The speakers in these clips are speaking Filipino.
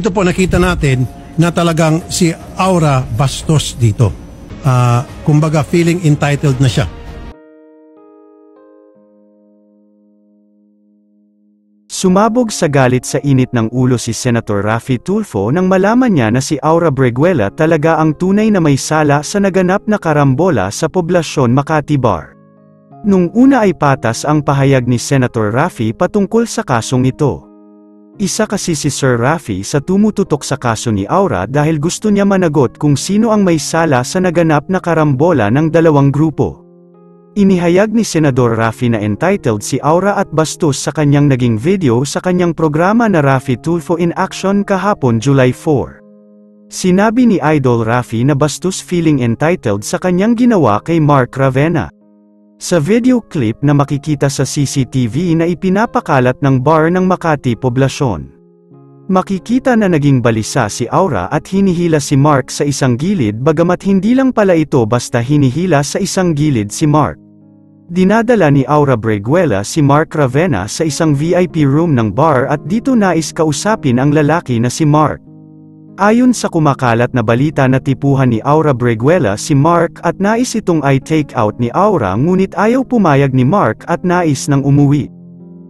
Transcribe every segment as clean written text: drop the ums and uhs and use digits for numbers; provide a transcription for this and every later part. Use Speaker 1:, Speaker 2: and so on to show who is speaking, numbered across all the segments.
Speaker 1: Ito po nakita natin na talagang si Aura Bastos dito. Kumbaga feeling entitled na siya.
Speaker 2: Sumabog sa galit sa init ng ulo si Senator Raffy Tulfo nang malaman niya na si Aura Breguela talaga ang tunay na may sala sa naganap na karambola sa poblasyon Makati Bar. Nung una ay patas ang pahayag ni Senator Raffy patungkol sa kasong ito. Isa kasi si Sir Raffy sa tumututok sa kaso ni Aura dahil gusto niya managot kung sino ang may sala sa naganap na karambola ng dalawang grupo. Inihayag ni Senador Raffy na entitled si Aura at Bastos sa kanyang naging video sa kanyang programa na Raffy Tulfo in Action kahapon July 4. Sinabi ni Idol Raffy na Bastos feeling entitled sa kanyang ginawa kay Mark Ravenna. Sa video clip na makikita sa CCTV na ipinapakalat ng bar ng Makati Poblasyon, makikita na naging balisa si Aura at hinihila si Mark sa isang gilid bagamat hindi lang pala ito basta hinihila sa isang gilid si Mark. Dinadala ni Aura Breguela si Mark Ravenna sa isang VIP room ng bar at dito nais kausapin ang lalaki na si Mark. Ayon sa kumakalat na balita na tipuhan ni Aura Breguela si Mark at nais itong i-take out ni Aura ngunit ayaw pumayag ni Mark at nais nang umuwi.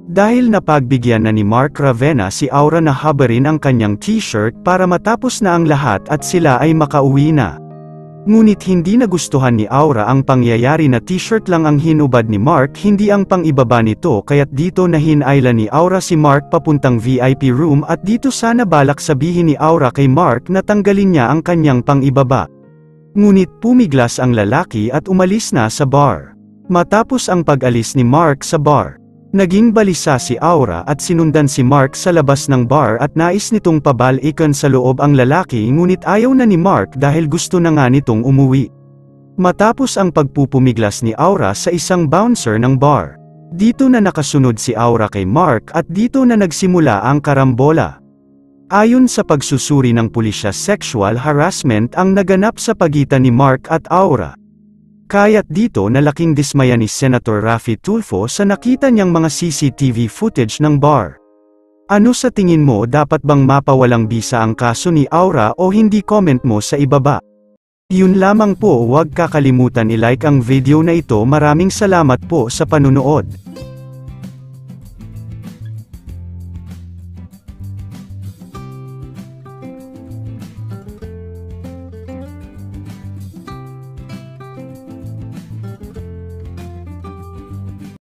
Speaker 2: Dahil napagbigyan na ni Mark Ravenna si Aura na habarin ang kanyang t-shirt para matapos na ang lahat at sila ay makauwi na. Ngunit hindi nagustuhan ni Aura ang pangyayari na t-shirt lang ang hinubad ni Mark hindi ang pang-ibaba nito kaya't dito na hinayla ni Aura si Mark papuntang VIP room at dito sana balak sabihin ni Aura kay Mark na tanggalin niya ang kanyang pang-ibaba. Ngunit pumiglas ang lalaki at umalis na sa bar. Matapos ang pag-alis ni Mark sa bar, naging balisa si Aura at sinundan si Mark sa labas ng bar at nais nitong pabalikan sa loob ang lalaki ngunit ayaw na ni Mark dahil gusto na nga nitong umuwi. Matapos ang pagpupumiglas ni Aura sa isang bouncer ng bar, dito na nakasunod si Aura kay Mark at dito na nagsimula ang karambola. Ayon sa pagsusuri ng pulisya, sexual harassment ang naganap sa pagitan ni Mark at Aura. Kaya't dito nalaking dismaya ni Senator Raffy Tulfo sa nakita niyang mga CCTV footage ng bar. Ano sa tingin mo, dapat bang mapawalang bisa ang kaso ni Aura o hindi? Comment mo sa ibaba. Yun lamang po, huwag kakalimutan i-like ang video na ito. Maraming salamat po sa panunood.